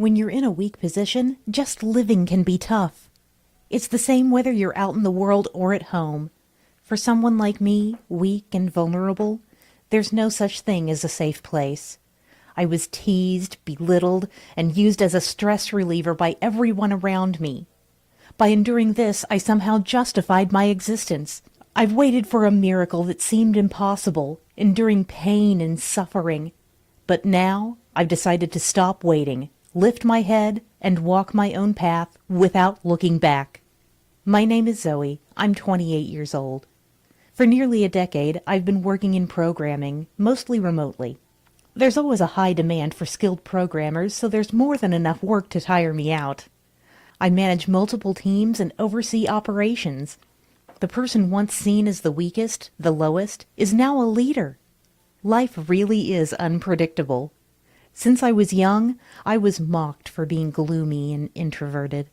When you're in a weak position, just living can be tough. It's the same whether you're out in the world or at home. For someone like me, weak and vulnerable, there's no such thing as a safe place. I was teased, belittled, and used as a stress reliever by everyone around me. By enduring this, I somehow justified my existence. I've waited for a miracle that seemed impossible, enduring pain and suffering. But now, I've decided to stop waiting, lift my head, and walk my own path without looking back. My name is Zoe. I'm 28 years old. For nearly a decade, I've been working in programming, mostly remotely. There's always a high demand for skilled programmers, so there's more than enough work to tire me out. I manage multiple teams and oversee operations. The person once seen as the weakest, the lowest, is now a leader. Life really is unpredictable. Since I was young, I was mocked for being gloomy and introverted.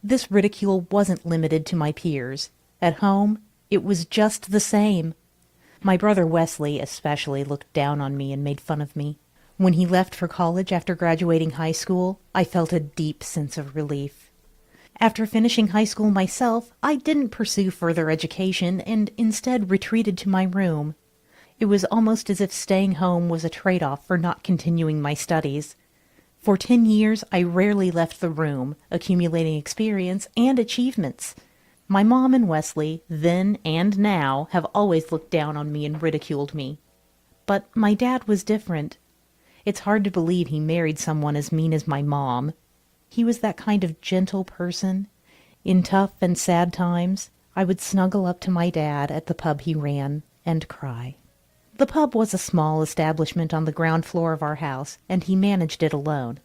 This ridicule wasn't limited to my peers. At home, it was just the same. My brother Wesley especially looked down on me and made fun of me. When he left for college after graduating high school, I felt a deep sense of relief. After finishing high school myself, I didn't pursue further education and instead retreated to my room. It was almost as if staying home was a trade-off for not continuing my studies. For 10 years, I rarely left the room, accumulating experience and achievements. My mom and Wesley, then and now, have always looked down on me and ridiculed me. But my dad was different. It's hard to believe he married someone as mean as my mom. He was that kind of gentle person. In tough and sad times, I would snuggle up to my dad at the pub he ran and cry. The pub was a small establishment on the ground floor of our house, and he managed it alone.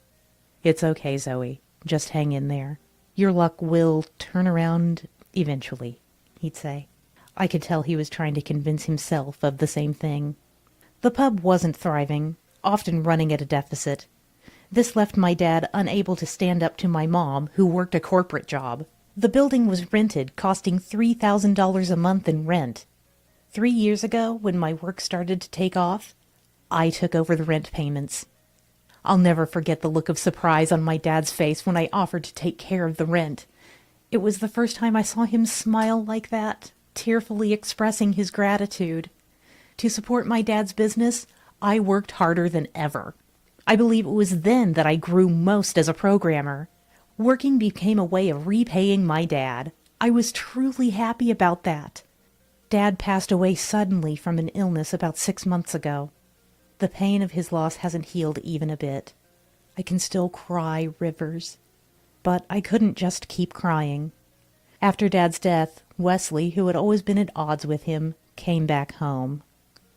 "It's okay, Zoe. Just hang in there. Your luck will turn around eventually," he'd say. I could tell he was trying to convince himself of the same thing. The pub wasn't thriving, often running at a deficit. This left my dad unable to stand up to my mom, who worked a corporate job. The building was rented, costing $3,000 a month in rent. 3 years ago, when my work started to take off, I took over the rent payments. I'll never forget the look of surprise on my dad's face when I offered to take care of the rent. It was the first time I saw him smile like that, tearfully expressing his gratitude. To support my dad's business, I worked harder than ever. I believe it was then that I grew most as a programmer. Working became a way of repaying my dad. I was truly happy about that. Dad passed away suddenly from an illness about 6 months ago. The pain of his loss hasn't healed even a bit. I can still cry rivers. But I couldn't just keep crying. After Dad's death, Wesley, who had always been at odds with him, came back home.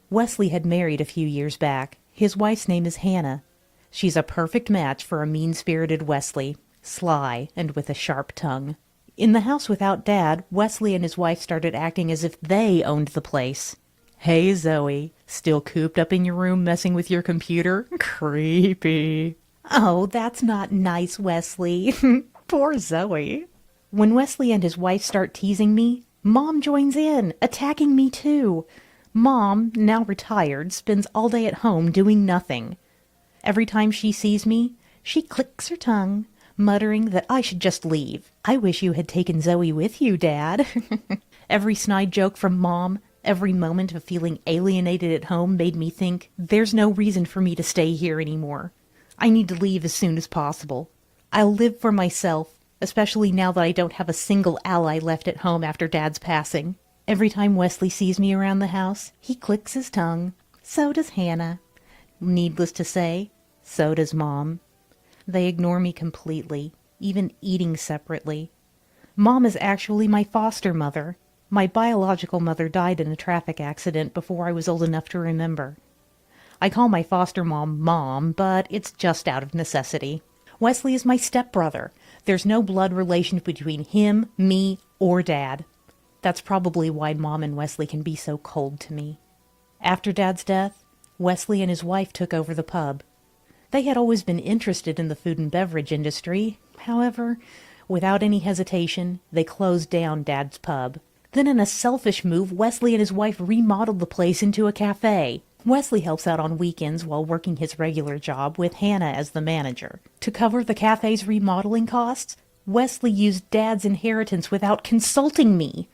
Wesley had married a few years back. His wife's name is Hannah. She's a perfect match for a mean-spirited Wesley, sly and with a sharp tongue. In the house without Dad, Wesley and his wife started acting as if they owned the place. "Hey, Zoe, still cooped up in your room messing with your computer? Creepy." "Oh, that's not nice, Wesley." Poor Zoe. When Wesley and his wife start teasing me, Mom joins in, attacking me too. Mom, now retired, spends all day at home doing nothing. Every time she sees me, she clicks her tongue, muttering that I should just leave. "I wish you had taken Zoe with you, Dad." Every snide joke from Mom, every moment of feeling alienated at home made me think, there's no reason for me to stay here anymore. I need to leave as soon as possible. I'll live for myself, especially now that I don't have a single ally left at home after Dad's passing. Every time Wesley sees me around the house, he clicks his tongue. So does Hannah. Needless to say, so does Mom. They ignore me completely, even eating separately. Mom is actually my foster mother. My biological mother died in a traffic accident before I was old enough to remember. I call my foster mom Mom, but it's just out of necessity. Wesley is my stepbrother. There's no blood relation between him, me, or Dad. That's probably why Mom and Wesley can be so cold to me. After Dad's death, Wesley and his wife took over the pub. They had always been interested in the food and beverage industry. However, without any hesitation, they closed down Dad's pub. Then in a selfish move, Wesley and his wife remodeled the place into a cafe. Wesley helps out on weekends while working his regular job with Hannah as the manager. To cover the cafe's remodeling costs, Wesley used Dad's inheritance without consulting me.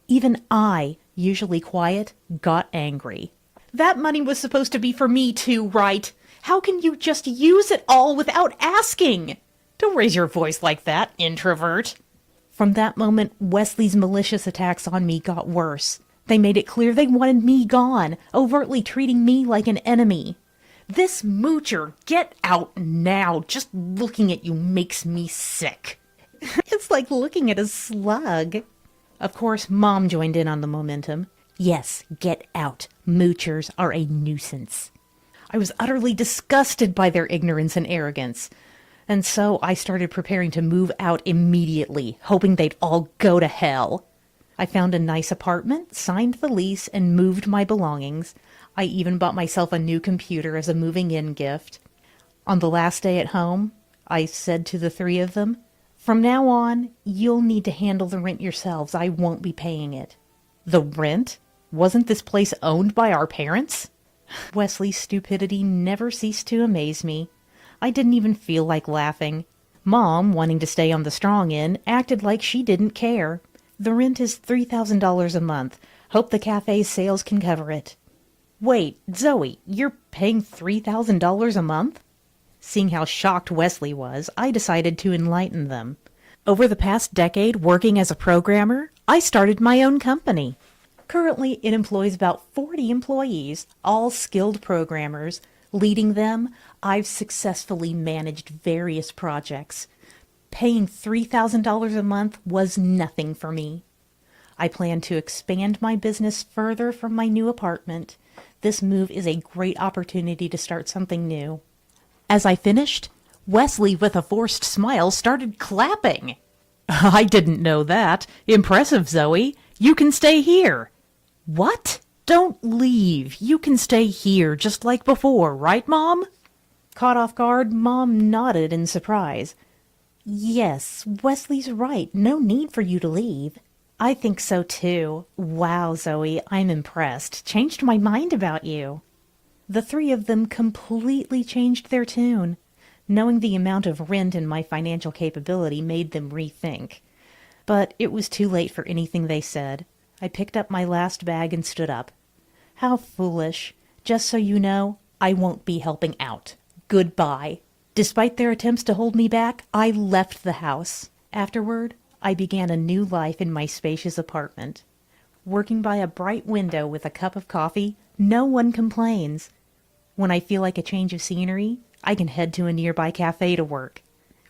Even I, usually quiet, got angry. That money was supposed to be for me too, right? How can you just use it all without asking? Don't raise your voice like that, introvert. From that moment, Wesley's malicious attacks on me got worse. They made it clear they wanted me gone, overtly treating me like an enemy. This Moocher, get out now. Just looking at you makes me sick. It's like looking at a slug. Of course, Mom joined in on the momentum. Yes, get out. Moochers are a nuisance. I was utterly disgusted by their ignorance and arrogance. And so I started preparing to move out immediately, hoping they'd all go to hell. I found a nice apartment, signed the lease, and moved my belongings. I even bought myself a new computer as a moving-in gift. On the last day at home, I said to the three of them, "From now on, you'll need to handle the rent yourselves. I won't be paying it." The rent? Wasn't this place owned by our parents? Wesley's stupidity never ceased to amaze me. I didn't even feel like laughing. Mom, wanting to stay on the strong end, acted like she didn't care. The rent is $3,000 a month. Hope the cafe's sales can cover it. Wait, Zoe, you're paying $3,000 a month? Seeing how shocked Wesley was, I decided to enlighten them. Over the past decade working as a programmer, I started my own company. Currently, it employs about 40 employees, all skilled programmers. Leading them, I've successfully managed various projects. Paying $3,000 a month was nothing for me. I plan to expand my business further from my new apartment. This move is a great opportunity to start something new. As I finished, Wesley, with a forced smile, started clapping. I didn't know that. Impressive, Zoe. You can stay here. What? Don't leave. You can stay here just like before, right, Mom? Caught off guard, Mom nodded in surprise. Yes, Wesley's right. No need for you to leave. I think so too. Wow, Zoe, I'm impressed. Changed my mind about you. The three of them completely changed their tune. Knowing the amount of rent and my financial capability made them rethink. But it was too late for anything they said. I picked up my last bag and stood up. How foolish. Just so you know, I won't be helping out. Goodbye. Despite their attempts to hold me back, I left the house. Afterward, I began a new life in my spacious apartment. Working by a bright window with a cup of coffee, no one complains. When I feel like a change of scenery, I can head to a nearby cafe to work.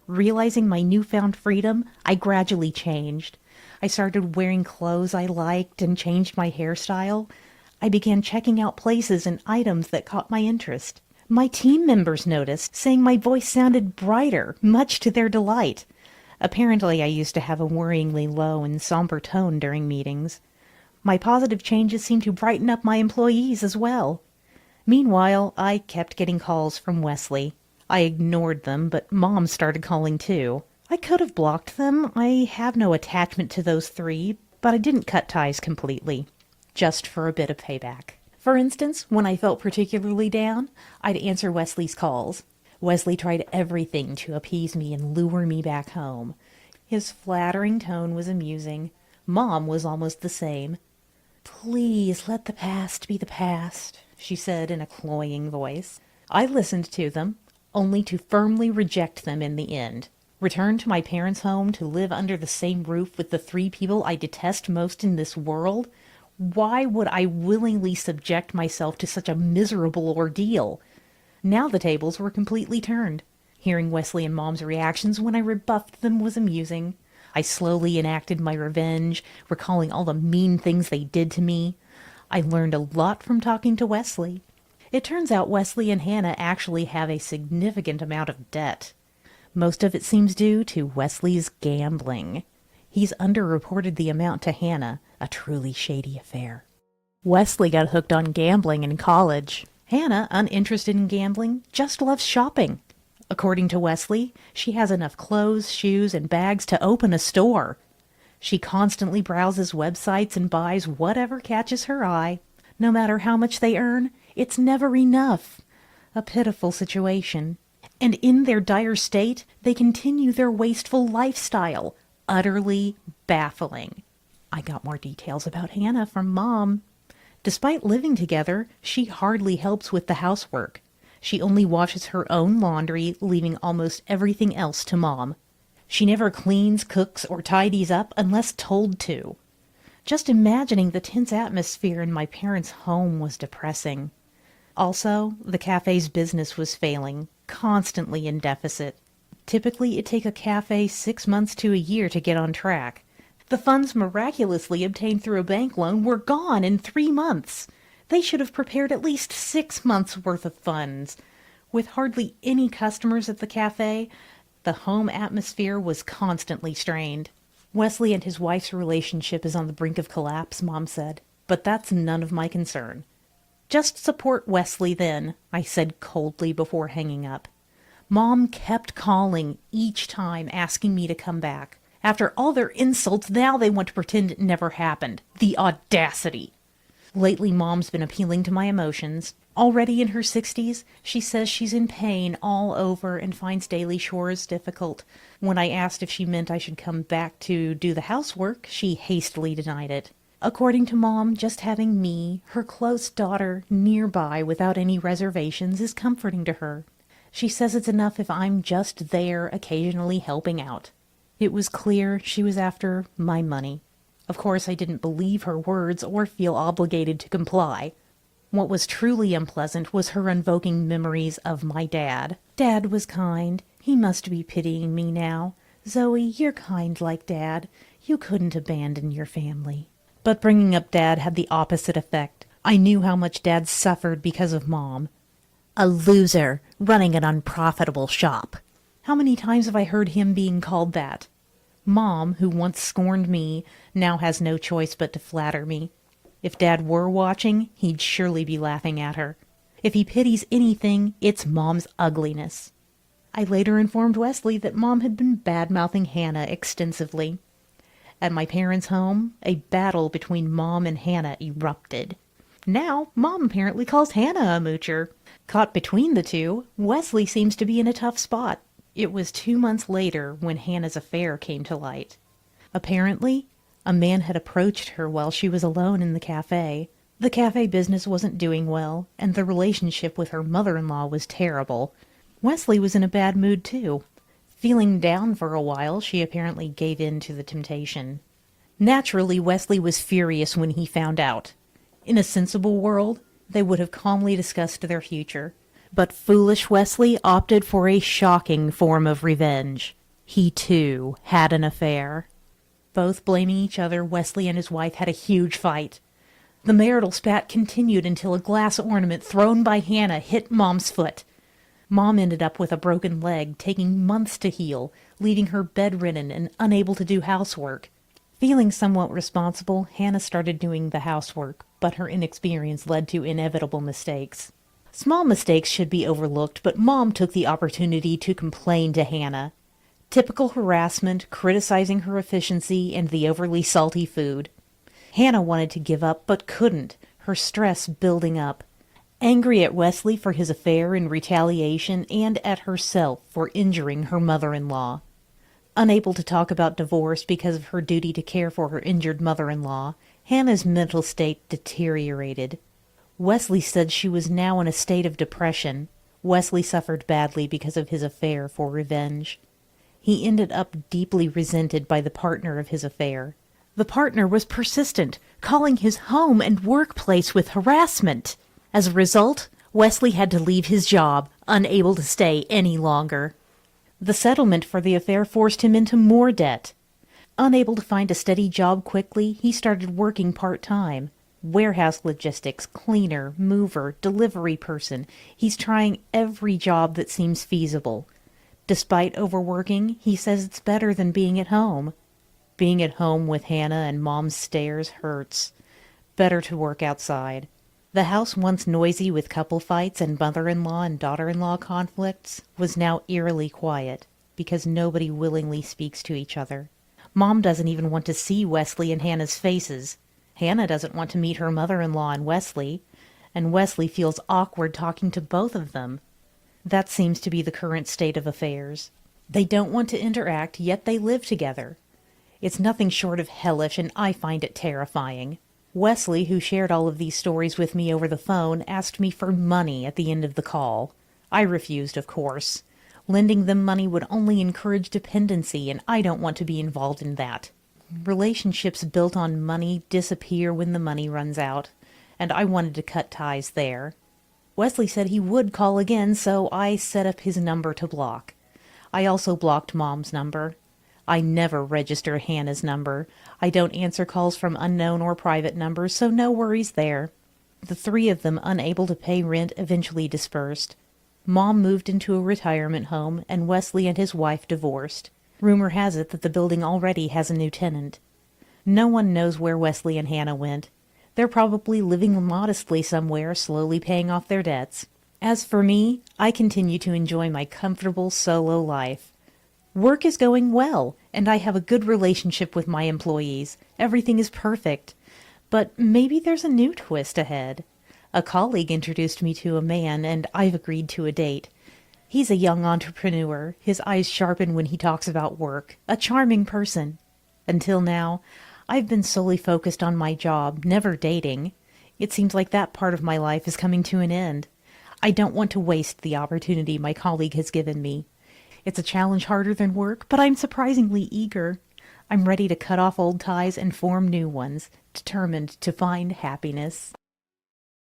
Realizing my newfound freedom, I gradually changed. I started wearing clothes I liked and changed my hairstyle. I began checking out places and items that caught my interest. My team members noticed, saying my voice sounded brighter, much to their delight. Apparently, I used to have a worryingly low and somber tone during meetings. My positive changes seemed to brighten up my employees as well. Meanwhile, I kept getting calls from Wesley. I ignored them, but Mom started calling too. I could have blocked them. I have no attachment to those three, but I didn't cut ties completely, just for a bit of payback. For instance, when I felt particularly down, I'd answer Wesley's calls. Wesley tried everything to appease me and lure me back home. His flattering tone was amusing. Mom was almost the same. "Please let the past be the past," she said in a cloying voice. I listened to them, only to firmly reject them in the end. Return to my parents' home to live under the same roof with the three people I detest most in this world? Why would I willingly subject myself to such a miserable ordeal? Now the tables were completely turned. Hearing Wesley and Mom's reactions when I rebuffed them was amusing. I slowly enacted my revenge, recalling all the mean things they did to me. I learned a lot from talking to Wesley. It turns out Wesley and Hannah actually have a significant amount of debt. Most of it seems due to Wesley's gambling. He's underreported the amount to Hannah, a truly shady affair. Wesley got hooked on gambling in college. Hannah, uninterested in gambling, just loves shopping. According to Wesley, she has enough clothes, shoes, and bags to open a store. She constantly browses websites and buys whatever catches her eye. No matter how much they earn, It's never enough. A pitiful situation. And in their dire state, they continue their wasteful lifestyle. Utterly baffling. I got more details about Hannah from Mom. Despite living together, she hardly helps with the housework. She only washes her own laundry, leaving almost everything else to Mom. She never cleans, cooks, or tidies up unless told to. Just imagining the tense atmosphere in my parents' home was depressing. Also, the cafe's business was failing, constantly in deficit. Typically, it'd take a cafe 6 months to a year to get on track. The funds miraculously obtained through a bank loan were gone in 3 months. They should have prepared at least 6 months' worth of funds. With hardly any customers at the cafe, the home atmosphere was constantly strained. Wesley and his wife's relationship is on the brink of collapse, Mom said. But that's none of my concern. Just support Wesley then, I said coldly before hanging up. Mom kept calling each time, asking me to come back. After all their insults, now they want to pretend it never happened. The audacity! Lately, Mom's been appealing to my emotions. Already in her 60s, she says she's in pain all over and finds daily chores difficult. When I asked if she meant I should come back to do the housework, she hastily denied it. According to Mom, just having me, her close daughter, nearby without any reservations is comforting to her. She says it's enough if I'm just there occasionally helping out. It was clear she was after my money. Of course, I didn't believe her words or feel obligated to comply. What was truly unpleasant was her invoking memories of my dad. Dad was kind. He must be pitying me now. Zoe, you're kind like Dad. You couldn't abandon your family. But bringing up Dad had the opposite effect. I knew how much Dad suffered because of Mom. A loser, running an unprofitable shop. How many times have I heard him being called that? Mom, who once scorned me, now has no choice but to flatter me. If Dad were watching, he'd surely be laughing at her. If he pities anything, it's Mom's ugliness. I later informed Wesley that Mom had been bad-mouthing Hannah extensively. At my parents' home, a battle between Mom and Hannah erupted. Now, Mom apparently calls Hannah a moocher. Caught between the two, Wesley seems to be in a tough spot. It was 2 months later when Hannah's affair came to light. Apparently, a man had approached her while she was alone in the cafe. The cafe business wasn't doing well, and the relationship with her mother-in-law was terrible. Wesley was in a bad mood too. Feeling down for a while, she apparently gave in to the temptation. Naturally, Wesley was furious when he found out. In a sensible world, they would have calmly discussed their future. But foolish Wesley opted for a shocking form of revenge. He, too, had an affair. Both blaming each other, Wesley and his wife had a huge fight. The marital spat continued until a glass ornament thrown by Hannah hit Mom's foot. Mom ended up with a broken leg, taking months to heal, leaving her bedridden and unable to do housework. Feeling somewhat responsible, Hannah started doing the housework, but her inexperience led to inevitable mistakes. Small mistakes should be overlooked, but Mom took the opportunity to complain to Hannah. Typical harassment, criticizing her efficiency and the overly salty food. Hannah wanted to give up, but couldn't, her stress building up. Angry at Wesley for his affair in retaliation and at herself for injuring her mother-in-law. Unable to talk about divorce because of her duty to care for her injured mother-in-law, Hannah's mental state deteriorated. Wesley said she was now in a state of depression. Wesley suffered badly because of his affair for revenge. He ended up deeply resented by the partner of his affair. The partner was persistent, calling his home and workplace with harassment. As a result, Wesley had to leave his job, unable to stay any longer. The settlement for the affair forced him into more debt. Unable to find a steady job quickly, he started working part-time. Warehouse logistics, cleaner, mover, delivery person. He's trying every job that seems feasible. Despite overworking, he says it's better than being at home. Being at home with Hannah and Mom's stares hurts. Better to work outside. The house, once noisy with couple fights and mother-in-law and daughter-in-law conflicts, was now eerily quiet, because nobody willingly speaks to each other. Mom doesn't even want to see Wesley and Hannah's faces. Hannah doesn't want to meet her mother-in-law and Wesley. and Wesley feels awkward talking to both of them. That seems to be the current state of affairs. They don't want to interact, yet they live together. It's nothing short of hellish, and I find it terrifying. Wesley, who shared all of these stories with me over the phone, asked me for money at the end of the call. I refused, of course. Lending them money would only encourage dependency, and I don't want to be involved in that. Relationships built on money disappear when the money runs out, and I wanted to cut ties there. Wesley said he would call again, so I set up his number to block. I also blocked Mom's number. I never register Hannah's number. I don't answer calls from unknown or private numbers, so no worries there. The three of them, unable to pay rent, eventually dispersed. Mom moved into a retirement home, and Wesley and his wife divorced. Rumor has it that the building already has a new tenant. No one knows where Wesley and Hannah went. They're probably living modestly somewhere, slowly paying off their debts. As for me, I continue to enjoy my comfortable solo life. Work is going well, and I have a good relationship with my employees. Everything is perfect. But maybe there's a new twist ahead. A colleague introduced me to a man, and I've agreed to a date. He's a young entrepreneur. His eyes sharpen when he talks about work. A charming person. Until now, I've been solely focused on my job, never dating. It seems like that part of my life is coming to an end. I don't want to waste the opportunity my colleague has given me. It's a challenge harder than work, but I'm surprisingly eager. I'm ready to cut off old ties and form new ones, determined to find happiness.